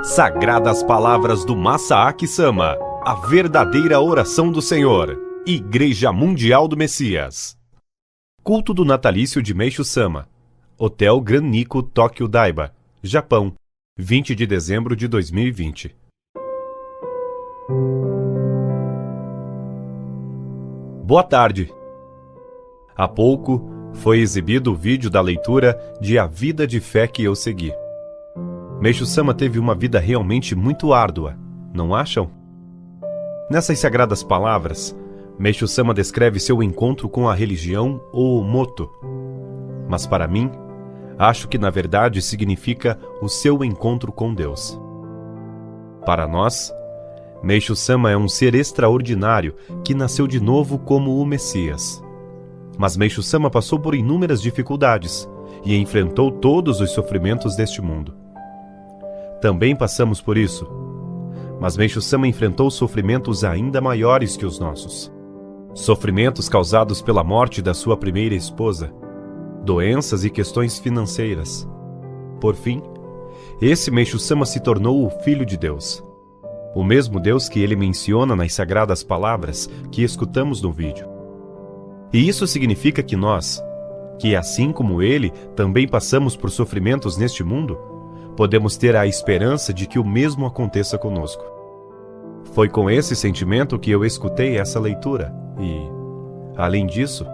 Sagradas Palavras do Masaaki Sama, a verdadeira oração do Senhor. Igreja Mundial do Messias. Culto do Natalício de Meishu Sama. Hotel Gran Nikko, Tóquio Daiba, Japão, 20 de dezembro de 2020. Boa tarde. Há pouco foi exibido o vídeo da leitura de A Vida de Fé que eu segui. Meishu Sama teve uma vida realmente muito árdua, não acham? Nessas sagradas palavras, Meishu Sama descreve seu encontro com a religião ou moto. Mas para mim, acho que na verdade significa o seu encontro com Deus. Para nós, Meishu Sama é um ser extraordinário que nasceu de novo como o Messias. Mas Meishu Sama passou por inúmeras dificuldades e enfrentou todos os sofrimentos deste mundo. Também passamos por isso, mas Meishu Sama enfrentou sofrimentos ainda maiores que os nossos. Sofrimentos causados pela morte da sua primeira esposa, doenças e questões financeiras. Por fim, esse Meishu Sama se tornou o Filho de Deus, o mesmo Deus que ele menciona nas sagradas palavras que escutamos no vídeo. E isso significa que nós, que assim como ele, também passamos por sofrimentos neste mundo, podemos ter a esperança de que o mesmo aconteça conosco. Foi com esse sentimento que eu escutei essa leitura e, além disso,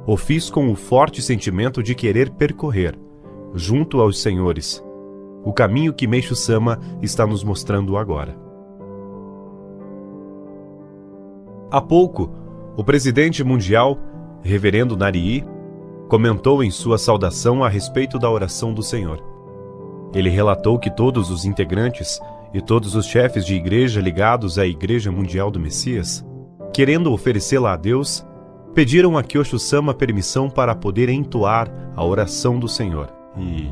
o fiz com o forte sentimento de querer percorrer, junto aos senhores, o caminho que Meishu Sama está nos mostrando agora. Há pouco, o presidente mundial, Reverendo Narii, comentou em sua saudação a respeito da oração do Senhor. Ele relatou que todos os integrantes e todos os chefes de igreja ligados à Igreja Mundial do Messias, querendo oferecê-la a Deus, pediram a Kyosho Sama permissão para poder entoar a oração do Senhor. E,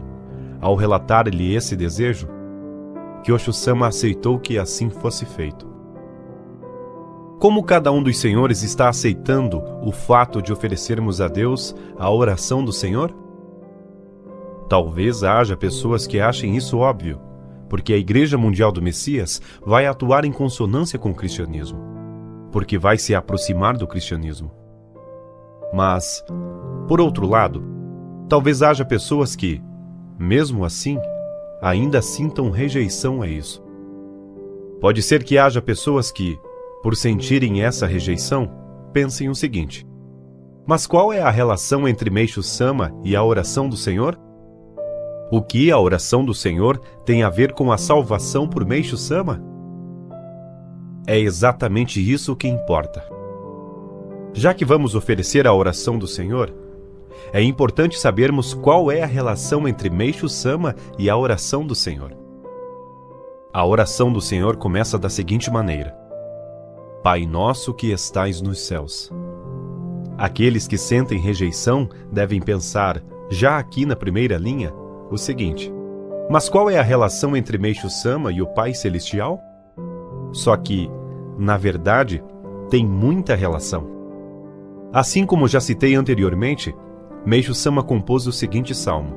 ao relatar-lhe esse desejo, Kyosho Sama aceitou que assim fosse feito. Como cada um dos senhores está aceitando o fato de oferecermos a Deus a oração do Senhor? Talvez haja pessoas que achem isso óbvio, porque a Igreja Mundial do Messias vai atuar em consonância com o cristianismo, porque vai se aproximar do cristianismo. Mas, por outro lado, talvez haja pessoas que, mesmo assim, ainda sintam rejeição a isso. Pode ser que haja pessoas que, por sentirem essa rejeição, pensem o seguinte: mas qual é a relação entre Meishu Sama e a oração do Senhor? O que a oração do Senhor tem a ver com a salvação por Meishu Sama? É exatamente isso que importa. Já que vamos oferecer a oração do Senhor, é importante sabermos qual é a relação entre Meishu Sama e a oração do Senhor. A oração do Senhor começa da seguinte maneira: Pai nosso que estais nos céus. Aqueles que sentem rejeição devem pensar, já aqui na primeira linha, o seguinte: mas qual é a relação entre Meishu Sama e o Pai Celestial? Só que, na verdade, tem muita relação. Assim como já citei anteriormente, Meishu Sama compôs o seguinte salmo: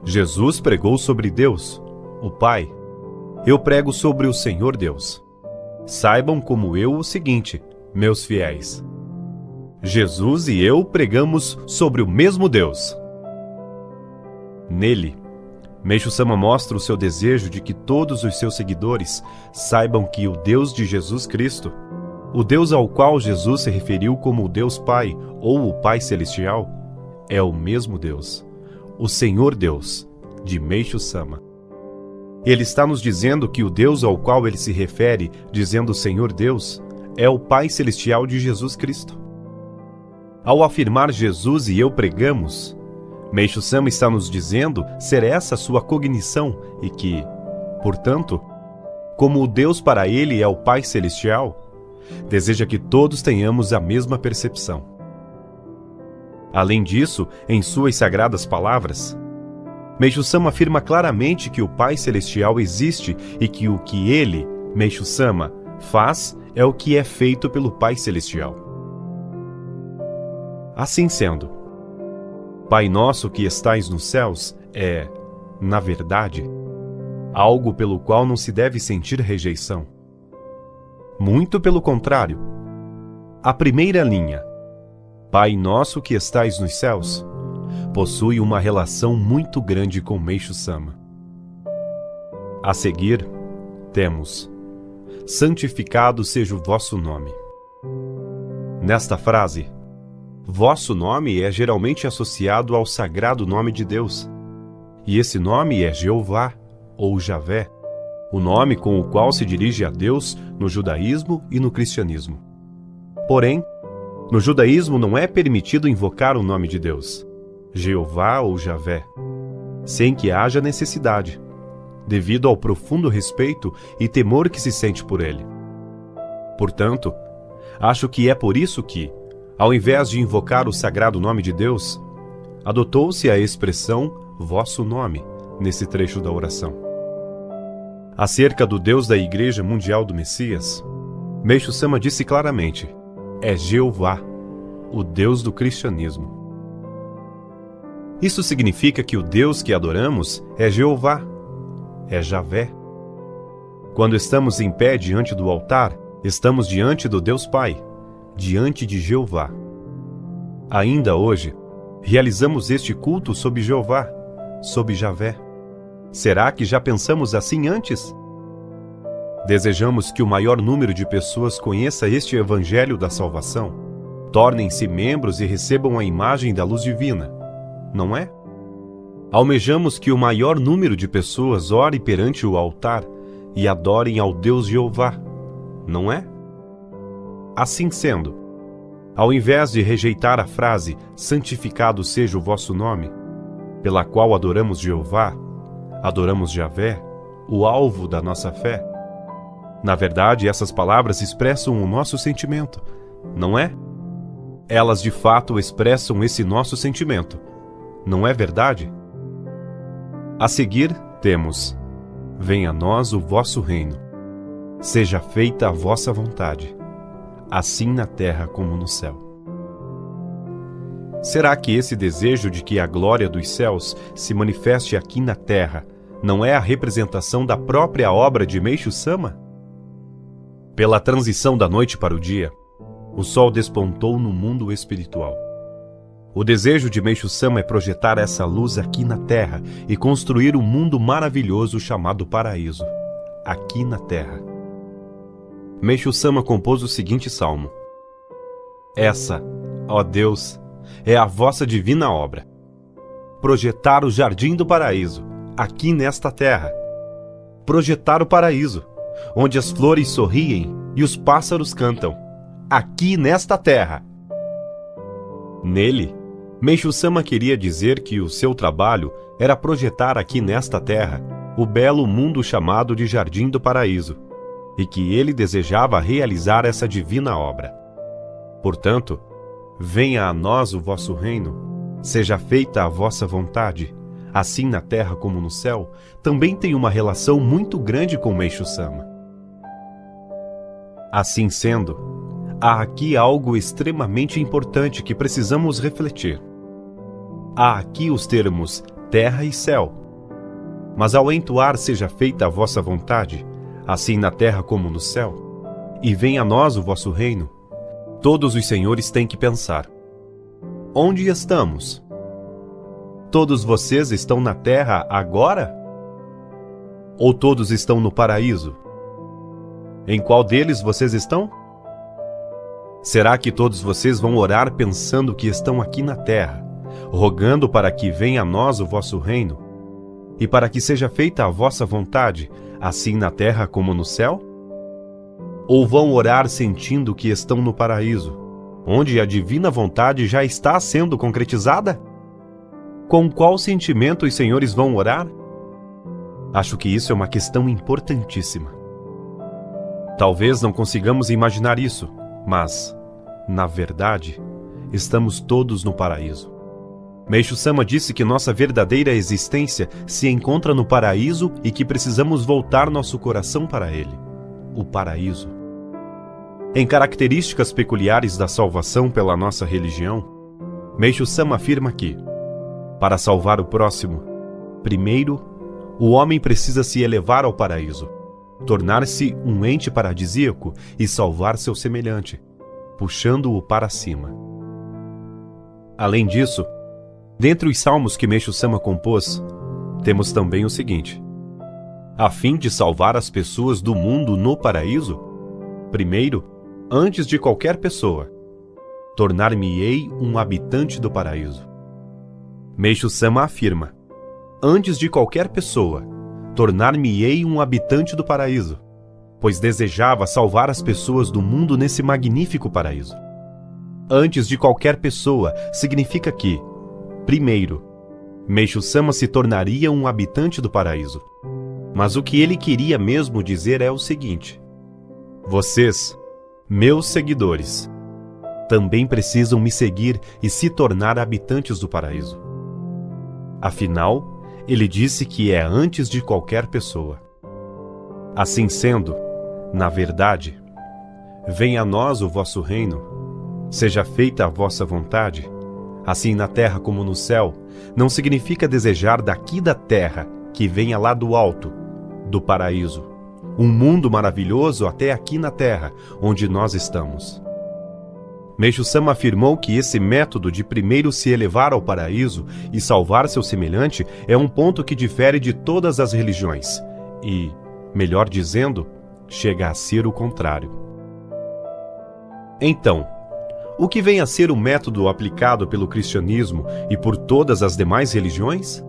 Jesus pregou sobre Deus, o Pai. Eu prego sobre o Senhor Deus. Saibam como eu o seguinte, meus fiéis: Jesus e eu pregamos sobre o mesmo Deus. Nele, Meishu Sama mostra o seu desejo de que todos os seus seguidores saibam que o Deus de Jesus Cristo, o Deus ao qual Jesus se referiu como o Deus Pai ou o Pai Celestial, é o mesmo Deus, o Senhor Deus, de Meishu Sama. Ele está nos dizendo que o Deus ao qual ele se refere, dizendo Senhor Deus, é o Pai Celestial de Jesus Cristo. Ao afirmar Jesus e eu pregamos, Meishu Sama está nos dizendo ser essa sua cognição e que, portanto, como o Deus para ele é o Pai Celestial, deseja que todos tenhamos a mesma percepção. Além disso, em suas sagradas palavras, Meishu Sama afirma claramente que o Pai Celestial existe e que o que ele, Meishu Sama, faz é o que é feito pelo Pai Celestial. Assim sendo, Pai nosso que estais nos céus é, na verdade, algo pelo qual não se deve sentir rejeição. Muito pelo contrário. A primeira linha, Pai nosso que estais nos céus, possui uma relação muito grande com Meishu Sama. A seguir, temos: santificado seja o vosso nome. Nesta frase, vosso nome é geralmente associado ao sagrado nome de Deus. E esse nome é Jeová, ou Javé, o nome com o qual se dirige a Deus no judaísmo e no cristianismo. Porém, no judaísmo não é permitido invocar o nome de Deus, Jeová ou Javé, sem que haja necessidade, devido ao profundo respeito e temor que se sente por ele. Portanto, acho que é por isso que, ao invés de invocar o sagrado nome de Deus, adotou-se a expressão vosso nome nesse trecho da oração. Acerca do Deus da Igreja Mundial do Messias, Meishu Sama disse claramente: é Jeová, o Deus do cristianismo. Isso significa que o Deus que adoramos é Jeová, é Javé. Quando estamos em pé diante do altar, estamos diante do Deus Pai, diante de Jeová. Ainda hoje, realizamos este culto sob Jeová, sob Javé. Será que já pensamos assim antes? Desejamos que o maior número de pessoas conheça este Evangelho da salvação, tornem-se membros e recebam a imagem da luz divina, não é? Almejamos que o maior número de pessoas ore perante o altar e adorem ao Deus Jeová, não é? Assim sendo, ao invés de rejeitar a frase santificado seja o vosso nome, pela qual adoramos Jeová, adoramos Javé, o alvo da nossa fé. Na verdade, essas palavras expressam o nosso sentimento, não é? Elas de fato expressam esse nosso sentimento, não é verdade? A seguir, temos: venha a nós o vosso reino. Seja feita a vossa vontade, assim na terra como no céu. Será que esse desejo de que a glória dos céus se manifeste aqui na terra não é a representação da própria obra de Meishu Sama? Pela transição da noite para o dia, o sol despontou no mundo espiritual. O desejo de Meishu Sama é projetar essa luz aqui na terra e construir um mundo maravilhoso chamado paraíso, aqui na terra. Meishu Sama compôs o seguinte salmo: essa, ó Deus, é a vossa divina obra. Projetar o jardim do paraíso, aqui nesta terra. Projetar o paraíso, onde as flores sorriem e os pássaros cantam, aqui nesta terra. Nele, Meishu Sama queria dizer que o seu trabalho era projetar aqui nesta terra o belo mundo chamado de Jardim do Paraíso, e que ele desejava realizar essa divina obra. Portanto, venha a nós o vosso reino, seja feita a vossa vontade, assim na terra como no céu, também tem uma relação muito grande com Meishu Sama. Assim sendo, há aqui algo extremamente importante que precisamos refletir. Há aqui os termos terra e céu. Mas ao entoar seja feita a vossa vontade, assim na terra como no céu, e venha a nós o vosso reino, todos os senhores têm que pensar: onde estamos? Todos vocês estão na terra agora? Ou todos estão no paraíso? Em qual deles vocês estão? Será que todos vocês vão orar pensando que estão aqui na terra, rogando para que venha a nós o vosso reino, e para que seja feita a vossa vontade, assim na terra como no céu? Ou vão orar sentindo que estão no paraíso, onde a divina vontade já está sendo concretizada? Com qual sentimento os senhores vão orar? Acho que isso é uma questão importantíssima. Talvez não consigamos imaginar isso, mas, na verdade, estamos todos no paraíso. Meishu Sama disse que nossa verdadeira existência se encontra no paraíso e que precisamos voltar nosso coração para ele, o paraíso. Em características peculiares da salvação pela nossa religião, Meishu Sama afirma que, para salvar o próximo, primeiro, O homem precisa se elevar ao paraíso, tornar-se um ente paradisíaco e salvar seu semelhante, puxando-o para cima. Além disso, dentre os salmos que Meixo Sama compôs, temos também o seguinte: a fim de salvar as pessoas do mundo no paraíso, primeiro, antes de qualquer pessoa, tornar-me-ei um habitante do paraíso. Meixo Sama afirma: antes de qualquer pessoa, tornar-me-ei um habitante do paraíso, pois desejava salvar as pessoas do mundo nesse magnífico paraíso. Antes de qualquer pessoa significa que, primeiro, Meixo Sama se tornaria um habitante do paraíso. Mas o que ele queria mesmo dizer é o seguinte: vocês, meus seguidores, também precisam me seguir e se tornar habitantes do paraíso. Afinal, ele disse que é antes de qualquer pessoa. Assim sendo, na verdade, venha a nós o vosso reino, seja feita a vossa vontade, assim na terra como no céu, não significa desejar daqui da terra que venha lá do alto, do paraíso, um mundo maravilhoso até aqui na terra, onde nós estamos. Meixo Sama afirmou que esse método de primeiro se elevar ao paraíso e salvar seu semelhante é um ponto que difere de todas as religiões e, melhor dizendo, chega a ser o contrário. Então, o que vem a ser o método aplicado pelo cristianismo e por todas as demais religiões?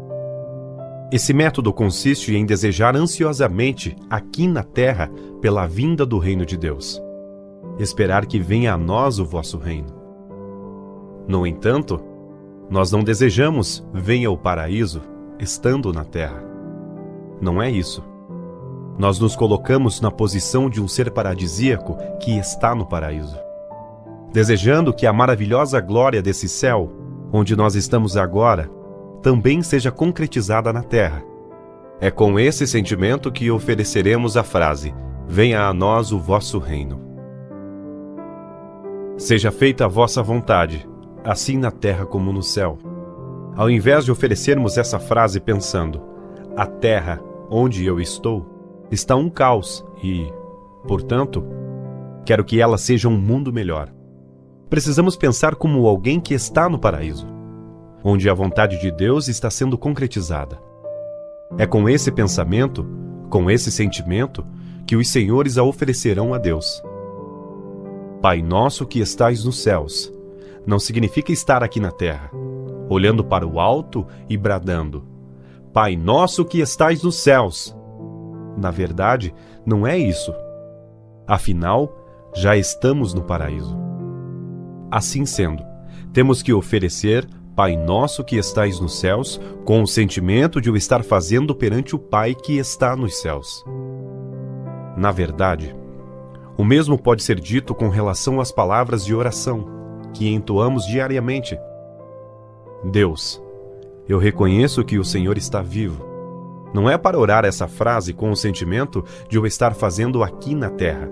Esse método consiste em desejar ansiosamente, aqui na terra, pela vinda do reino de Deus. Esperar que venha a nós o vosso reino. No entanto, nós não desejamos venha o paraíso estando na terra. Não é isso. Nós nos colocamos na posição de um ser paradisíaco que está no paraíso, desejando que a maravilhosa glória desse céu, onde nós estamos agora, também seja concretizada na terra. É com esse sentimento que ofereceremos a frase: venha a nós o vosso reino. Seja feita a vossa vontade, assim na terra como no céu. Ao invés de oferecermos essa frase pensando: a terra onde eu estou está um caos e, portanto, quero que ela seja um mundo melhor. Precisamos pensar como alguém que está no paraíso, onde a vontade de Deus está sendo concretizada. É com esse pensamento, com esse sentimento, que os senhores a oferecerão a Deus. Pai nosso que estais nos céus, não significa estar aqui na terra, olhando para o alto e bradando: Pai nosso que estais nos céus. Na verdade, não é isso. Afinal, já estamos no paraíso. Assim sendo, temos que oferecer Pai nosso que estais nos céus com o sentimento de o estar fazendo perante o Pai que está nos céus. Na verdade, o mesmo pode ser dito com relação às palavras de oração que entoamos diariamente. Deus, eu reconheço que o Senhor está vivo. Não é para orar essa frase com o sentimento de o estar fazendo aqui na terra.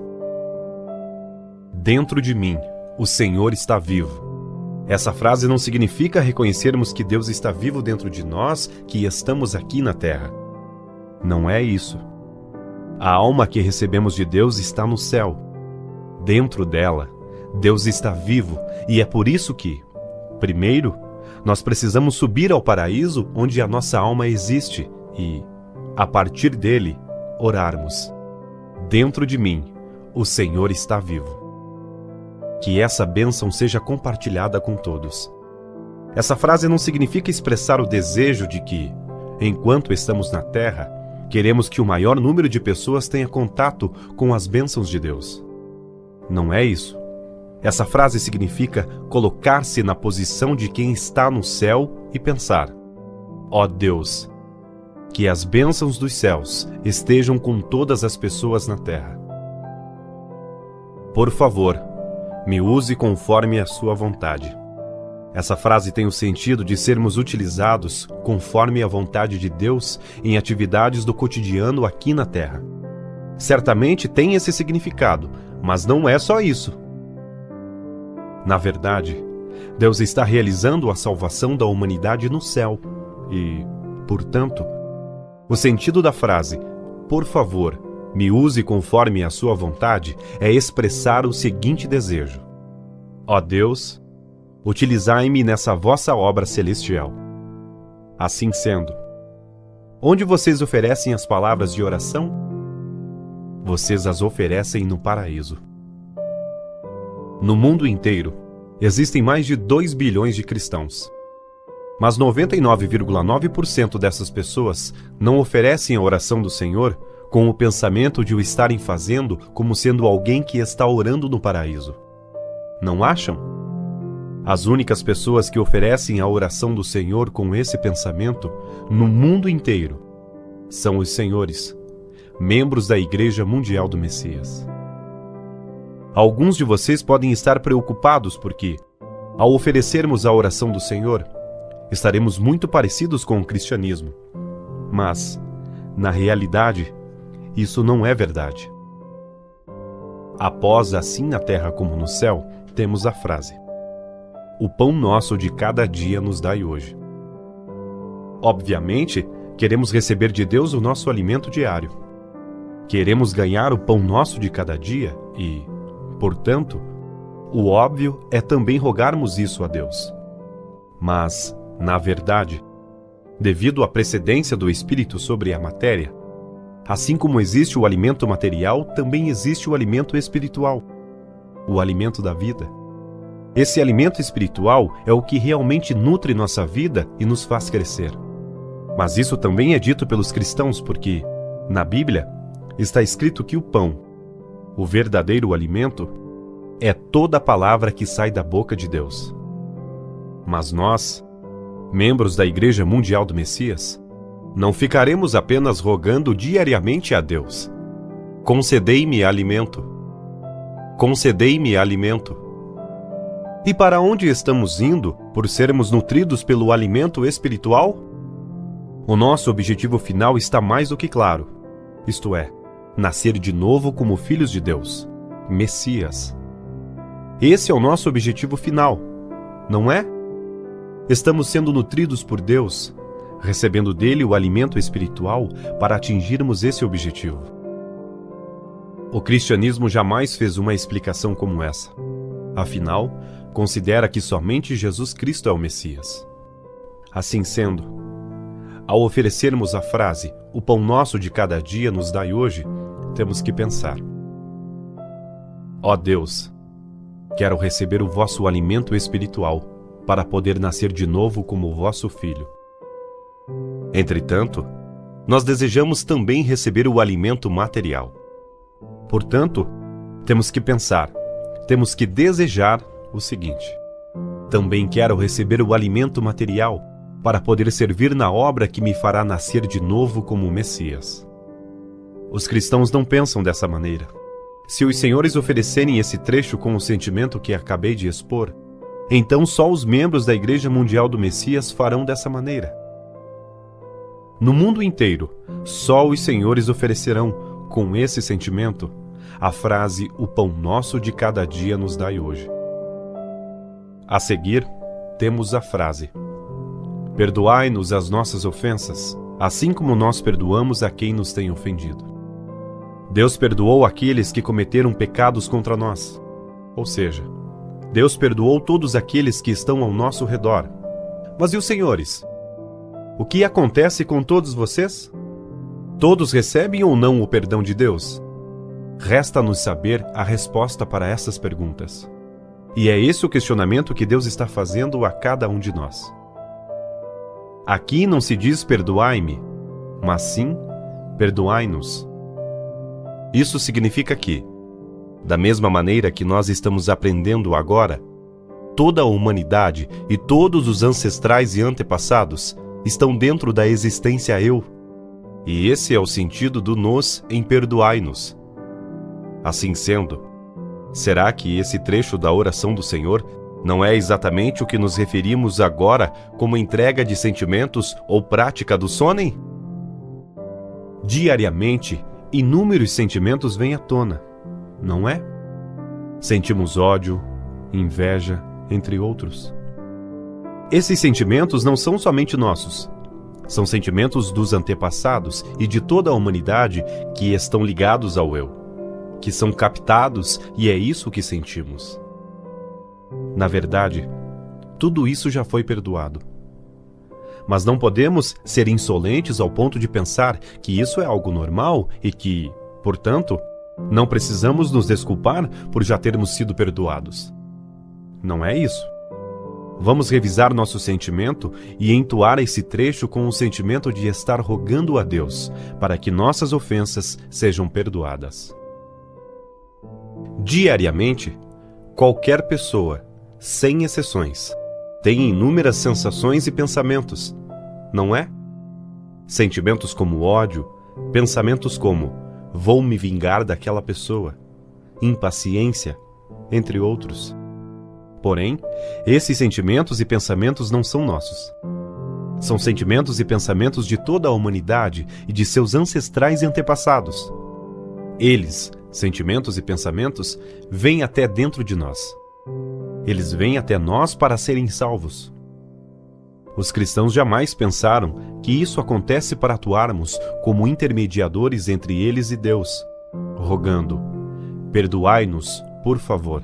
Dentro de mim, o Senhor está vivo. Essa frase não significa reconhecermos que Deus está vivo dentro de nós, que estamos aqui na terra. Não é isso. A alma que recebemos de Deus está no céu. Dentro dela, Deus está vivo e é por isso que, primeiro, nós precisamos subir ao paraíso onde a nossa alma existe e, a partir dele, orarmos: dentro de mim, o Senhor está vivo. Que essa bênção seja compartilhada com todos. Essa frase não significa expressar o desejo de que, enquanto estamos na terra, queremos que o maior número de pessoas tenha contato com as bênçãos de Deus. Não é isso. Essa frase significa colocar-se na posição de quem está no céu e pensar: ó Deus, que as bênçãos dos céus estejam com todas as pessoas na terra. Por favor, me use conforme a sua vontade. Essa frase tem o sentido de sermos utilizados conforme a vontade de Deus em atividades do cotidiano aqui na terra. Certamente tem esse significado, mas não é só isso. Na verdade, Deus está realizando a salvação da humanidade no céu e, portanto, O sentido da frase, por favor, me use conforme a sua vontade, é expressar o seguinte desejo: ó Deus, utilizai-me nessa vossa obra celestial. Assim sendo, onde vocês oferecem as palavras de oração? Vocês as oferecem no paraíso. No mundo inteiro, existem mais de 2 bilhões de cristãos. Mas 99,9% dessas pessoas não oferecem a oração do Senhor com o pensamento de o estarem fazendo como sendo alguém que está orando no paraíso. Não acham? As únicas pessoas que oferecem a oração do Senhor com esse pensamento no mundo inteiro são os senhores, membros da Igreja Mundial do Messias. Alguns de vocês podem estar preocupados porque, ao oferecermos a oração do Senhor, estaremos muito parecidos com o cristianismo. Mas, na realidade, isso não é verdade. Após assim na terra como no céu, temos a frase: o pão nosso de cada dia nos dai hoje. Obviamente, queremos receber de Deus o nosso alimento diário. Queremos ganhar o pão nosso de cada dia e, portanto, o óbvio é também rogarmos isso a Deus. Mas, na verdade, devido à precedência do Espírito sobre a matéria, assim como existe o alimento material, também existe o alimento espiritual, o alimento da vida. Esse alimento espiritual é o que realmente nutre nossa vida e nos faz crescer. Mas isso também é dito pelos cristãos porque, na Bíblia, está escrito que o pão, o verdadeiro alimento, é toda a palavra que sai da boca de Deus. Mas nós, membros da Igreja Mundial do Messias, não ficaremos apenas rogando diariamente a Deus: concedei-me alimento. Concedei-me alimento. E para onde estamos indo por sermos nutridos pelo alimento espiritual? O nosso objetivo final está mais do que claro, isto é, nascer de novo como filhos de Deus, Messias. Esse é o nosso objetivo final, não é? Estamos sendo nutridos por Deus, recebendo dele o alimento espiritual para atingirmos esse objetivo. O cristianismo jamais fez uma explicação como essa. Afinal, considera que somente Jesus Cristo é o Messias. Assim sendo, ao oferecermos a frase, o pão nosso de cada dia nos dai hoje, temos que pensar: ó Deus, quero receber o vosso alimento espiritual para poder nascer de novo como vosso filho. Entretanto, nós desejamos também receber o alimento material. Portanto, temos que pensar, temos que desejar o seguinte: também quero receber o alimento material para poder servir na obra que me fará nascer de novo como Messias. Os cristãos não pensam dessa maneira. Se os senhores oferecerem esse trecho com o sentimento que acabei de expor, então só os membros da Igreja Mundial do Messias farão dessa maneira. No mundo inteiro, só os senhores oferecerão, com esse sentimento, a frase: o pão nosso de cada dia nos dai hoje. A seguir, temos a frase: perdoai-nos as nossas ofensas, assim como nós perdoamos a quem nos tem ofendido. Deus perdoou aqueles que cometeram pecados contra nós. Ou seja, Deus perdoou todos aqueles que estão ao nosso redor. Mas e os senhores? O que acontece com todos vocês? Todos recebem ou não o perdão de Deus? Resta-nos saber a resposta para essas perguntas. E é esse o questionamento que Deus está fazendo a cada um de nós. Aqui não se diz perdoai-me, mas sim perdoai-nos. Isso significa que, da mesma maneira que nós estamos aprendendo agora, toda a humanidade e todos os ancestrais e antepassados estão dentro da existência eu. E esse é o sentido do nos em perdoai-nos. Assim sendo, será que esse trecho da oração do Senhor não é exatamente o que nos referimos agora como entrega de sentimentos ou prática do sonem? Diariamente, inúmeros sentimentos vêm à tona, não é? Sentimos ódio, inveja, entre outros. Esses sentimentos não são somente nossos. São sentimentos dos antepassados e de toda a humanidade que estão ligados ao eu, que são captados e é isso que sentimos. Na verdade, tudo isso já foi perdoado. Mas não podemos ser insolentes ao ponto de pensar que isso é algo normal e que, portanto, não precisamos nos desculpar por já termos sido perdoados. Não é isso. Vamos revisar nosso sentimento e entoar esse trecho com o sentimento de estar rogando a Deus para que nossas ofensas sejam perdoadas. Diariamente, qualquer pessoa, sem exceções, tem inúmeras sensações e pensamentos, não é? Sentimentos como ódio, pensamentos como vou me vingar daquela pessoa, impaciência, entre outros. Porém, esses sentimentos e pensamentos não são nossos. São sentimentos e pensamentos de toda a humanidade e de seus ancestrais e antepassados. Eles, sentimentos e pensamentos, vêm até dentro de nós. Eles vêm até nós para serem salvos. Os cristãos jamais pensaram que isso acontece para atuarmos como intermediadores entre eles e Deus, rogando: perdoai-nos, por favor.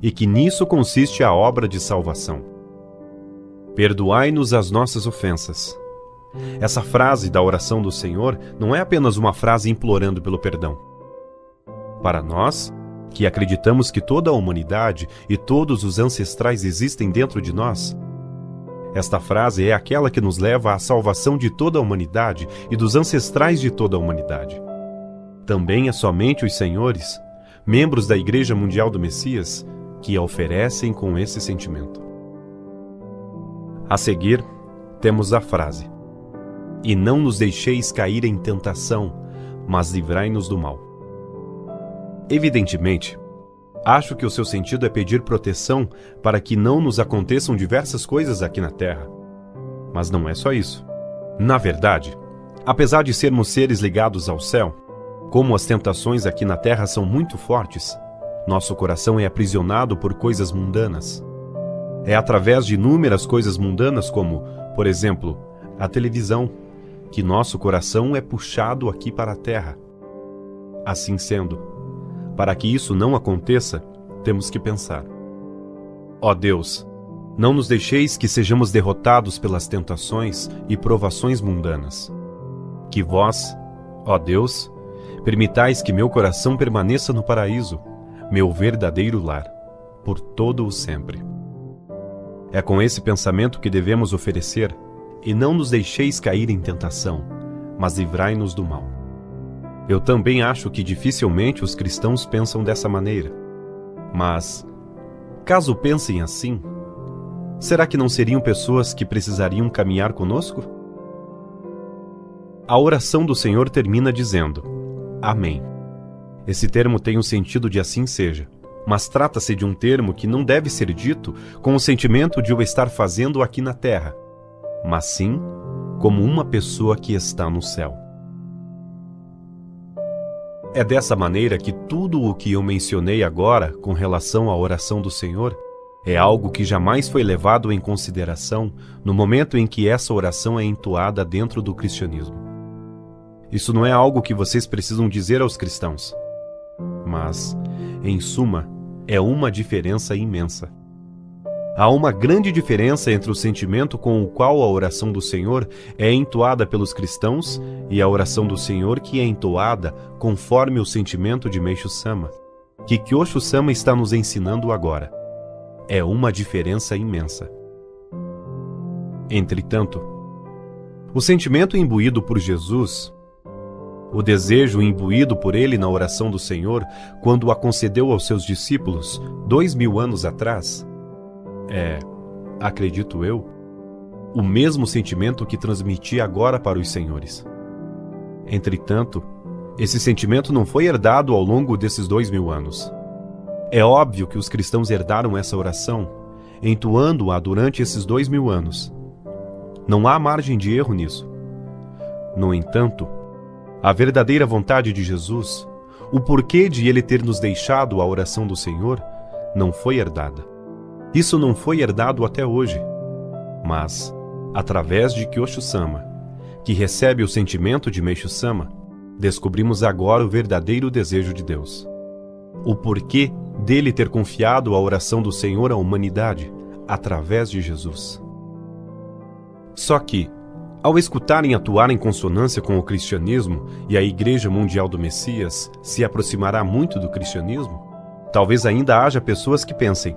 E que nisso consiste a obra de salvação. Perdoai-nos as nossas ofensas. Essa frase da oração do Senhor não é apenas uma frase implorando pelo perdão. Para nós, que acreditamos que toda a humanidade e todos os ancestrais existem dentro de nós, esta frase é aquela que nos leva à salvação de toda a humanidade e dos ancestrais de toda a humanidade. Também é somente os senhores, membros da Igreja Mundial do Messias, que a oferecem com esse sentimento. A seguir, temos a frase: e não nos deixeis cair em tentação, mas livrai-nos do mal. Evidentemente, acho que o seu sentido é pedir proteção para que não nos aconteçam diversas coisas aqui na Terra. Mas não é só isso. Na verdade, apesar de sermos seres ligados ao céu, como as tentações aqui na Terra são muito fortes, nosso coração é aprisionado por coisas mundanas. É através de inúmeras coisas mundanas, como, por exemplo, a televisão, que nosso coração é puxado aqui para a Terra. Assim sendo, para que isso não aconteça, temos que pensar: ó Deus, não nos deixeis que sejamos derrotados pelas tentações e provações mundanas. Que vós, ó Deus, permitais que meu coração permaneça no paraíso, meu verdadeiro lar, por todo o sempre. É com esse pensamento que devemos oferecer: e não nos deixeis cair em tentação, mas livrai-nos do mal. Eu também acho que dificilmente os cristãos pensam dessa maneira. Mas, caso pensem assim, será que não seriam pessoas que precisariam caminhar conosco? A oração do Senhor termina dizendo: Amém. Esse termo tem o sentido de assim seja, mas trata-se de um termo que não deve ser dito com o sentimento de o estar fazendo aqui na terra, mas sim como uma pessoa que está no céu. É dessa maneira que tudo o que eu mencionei agora com relação à oração do Senhor é algo que jamais foi levado em consideração no momento em que essa oração é entoada dentro do cristianismo. Isso não é algo que vocês precisam dizer aos cristãos, mas, em suma, é uma diferença imensa. Há uma grande diferença entre o sentimento com o qual a oração do Senhor é entoada pelos cristãos e a oração do Senhor que é entoada conforme o sentimento de Meishu Sama, que Kyosho Sama está nos ensinando agora. É uma diferença imensa. Entretanto, o sentimento imbuído por Jesus, o desejo imbuído por ele na oração do Senhor quando a concedeu aos seus discípulos 2000 anos atrás, é, acredito eu, o mesmo sentimento que transmiti agora para os senhores. Entretanto, esse sentimento não foi herdado ao longo desses 2000 anos. É óbvio que os cristãos herdaram essa oração, entoando-a durante esses 2000 anos. Não há margem de erro nisso. No entanto, a verdadeira vontade de Jesus, o porquê de ele ter nos deixado a oração do Senhor, não foi herdada. Isso não foi herdado até hoje. Mas, através de Kyosho-sama, que recebe o sentimento de Meishu-sama, descobrimos agora o verdadeiro desejo de Deus. O porquê dele ter confiado a oração do Senhor à humanidade através de Jesus. Só que, ao escutarem e atuar em consonância com o cristianismo e a Igreja Mundial do Messias se aproximará muito do cristianismo, talvez ainda haja pessoas que pensem: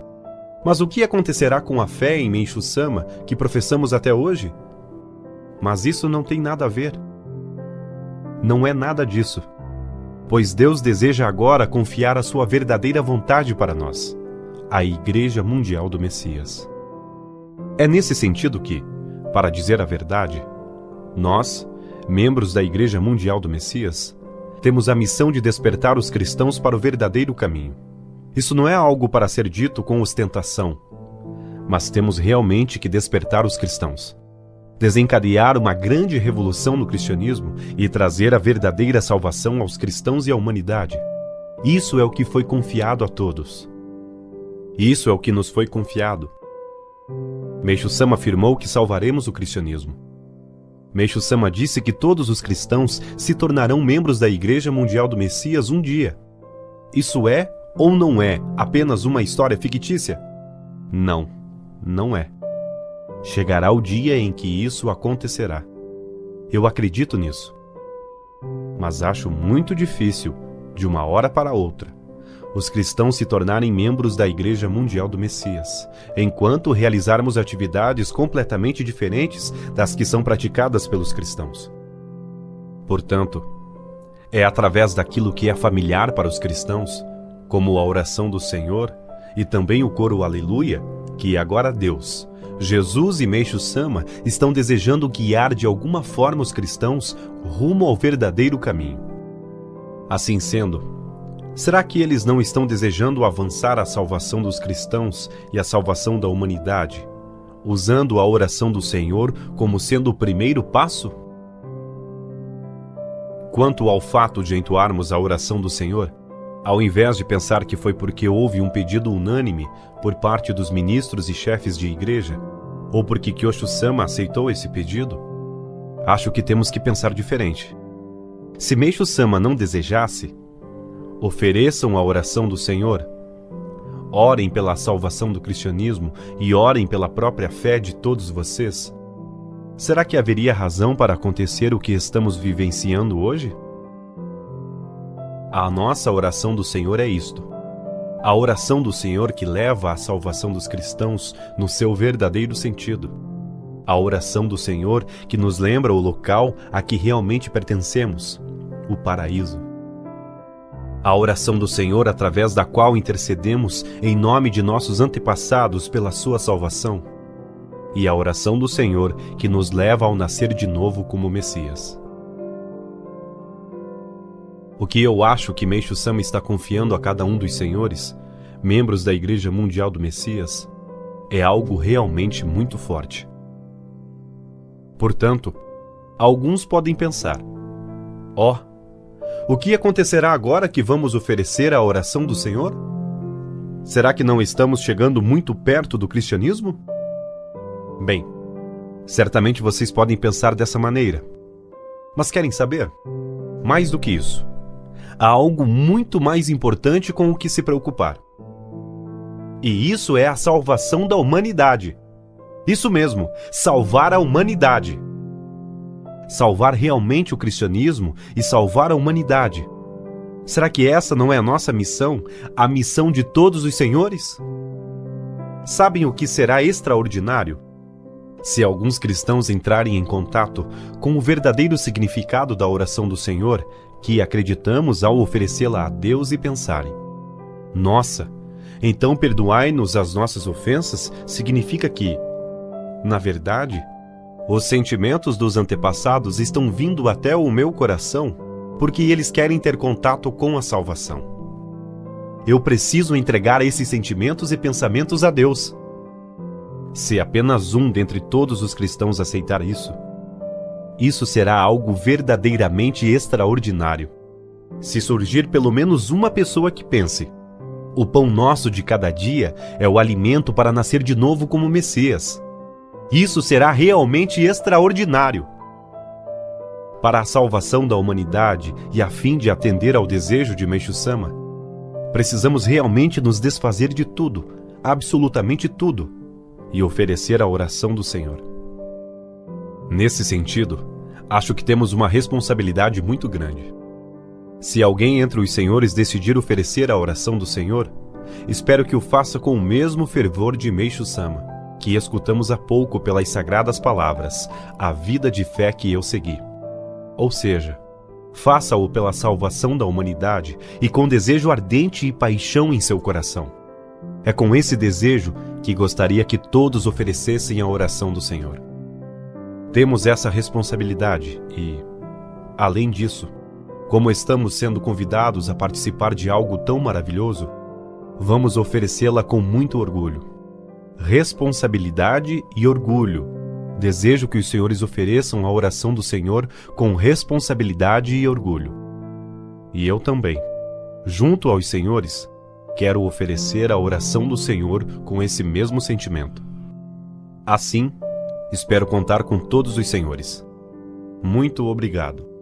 mas o que acontecerá com a fé em Meishu-sama que professamos até hoje? Mas isso não tem nada a ver. Não é nada disso, pois Deus deseja agora confiar a sua verdadeira vontade para nós, a Igreja Mundial do Messias. É nesse sentido que, para dizer a verdade, nós, membros da Igreja Mundial do Messias, temos a missão de despertar os cristãos para o verdadeiro caminho. Isso não é algo para ser dito com ostentação, mas temos realmente que despertar os cristãos, desencadear uma grande revolução no cristianismo e trazer a verdadeira salvação aos cristãos e à humanidade. Isso é o que foi confiado a todos. Isso é o que nos foi confiado. Meishu-sama afirmou que salvaremos o cristianismo. Meishu-sama disse que todos os cristãos se tornarão membros da Igreja Mundial do Messias um dia. Isso é ou não é apenas uma história fictícia? Não, não é. Chegará o dia em que isso acontecerá. Eu acredito nisso. Mas acho muito difícil, de uma hora para outra, os cristãos se tornarem membros da Igreja Mundial do Messias, enquanto realizarmos atividades completamente diferentes das que são praticadas pelos cristãos. Portanto, é através daquilo que é familiar para os cristãos, como a oração do Senhor e também o coro Aleluia, que agora Deus, Jesus e Meishu-sama estão desejando guiar de alguma forma os cristãos rumo ao verdadeiro caminho. Assim sendo, será que eles não estão desejando avançar a salvação dos cristãos e a salvação da humanidade, usando a oração do Senhor como sendo o primeiro passo? Quanto ao fato de entoarmos a oração do Senhor, ao invés de pensar que foi porque houve um pedido unânime por parte dos ministros e chefes de igreja, ou porque Kyosho-sama aceitou esse pedido, acho que temos que pensar diferente. Se Meishu-sama não desejasse, ofereçam a oração do Senhor, orem pela salvação do cristianismo e orem pela própria fé de todos vocês. Será que haveria razão para acontecer o que estamos vivenciando hoje? A nossa oração do Senhor é isto. A oração do Senhor que leva à salvação dos cristãos no seu verdadeiro sentido. A oração do Senhor que nos lembra o local a que realmente pertencemos, o paraíso. A oração do Senhor através da qual intercedemos em nome de nossos antepassados pela sua salvação. E a oração do Senhor que nos leva ao nascer de novo como Messias. O que eu acho que Meishu-sama está confiando a cada um dos senhores, membros da Igreja Mundial do Messias, é algo realmente muito forte. Portanto, alguns podem pensar: ó, o que acontecerá agora que vamos oferecer a oração do Senhor? Será que não estamos chegando muito perto do cristianismo? Bem, certamente vocês podem pensar dessa maneira. Mas querem saber? Mais do que isso, há algo muito mais importante com o que se preocupar. E isso é a salvação da humanidade. Isso mesmo, salvar a humanidade. Salvar realmente o cristianismo e salvar a humanidade. Será que essa não é a nossa missão, a missão de todos os senhores? Sabem o que será extraordinário? Se alguns cristãos entrarem em contato com o verdadeiro significado da oração do Senhor, que acreditamos ao oferecê-la a Deus e pensarem: nossa, então perdoai-nos as nossas ofensas, significa que, na verdade, os sentimentos dos antepassados estão vindo até o meu coração porque eles querem ter contato com a salvação. Eu preciso entregar esses sentimentos e pensamentos a Deus. Se apenas um dentre todos os cristãos aceitar isso, isso será algo verdadeiramente extraordinário. Se surgir pelo menos uma pessoa que pense: o pão nosso de cada dia é o alimento para nascer de novo como Messias, Isso será realmente extraordinário. Para a salvação da humanidade e a fim de atender ao desejo de Meishu-sama, precisamos realmente nos desfazer de tudo, absolutamente tudo, e oferecer a oração do Senhor. Nesse sentido, acho que temos uma responsabilidade muito grande. Se alguém entre os senhores decidir oferecer a oração do Senhor, espero que o faça com o mesmo fervor de Meishu-sama, que escutamos há pouco pelas sagradas palavras, a vida de fé que eu segui. Ou seja, faça-o pela salvação da humanidade e com desejo ardente e paixão em seu coração. É com esse desejo que gostaria que todos oferecessem a oração do Senhor. Temos essa responsabilidade e, além disso, como estamos sendo convidados a participar de algo tão maravilhoso, vamos oferecê-la com muito orgulho. Responsabilidade e orgulho. Desejo que os senhores ofereçam a oração do Senhor com responsabilidade e orgulho. E eu também, junto aos senhores, quero oferecer a oração do Senhor com esse mesmo sentimento. Assim, espero contar com todos os senhores. Muito obrigado.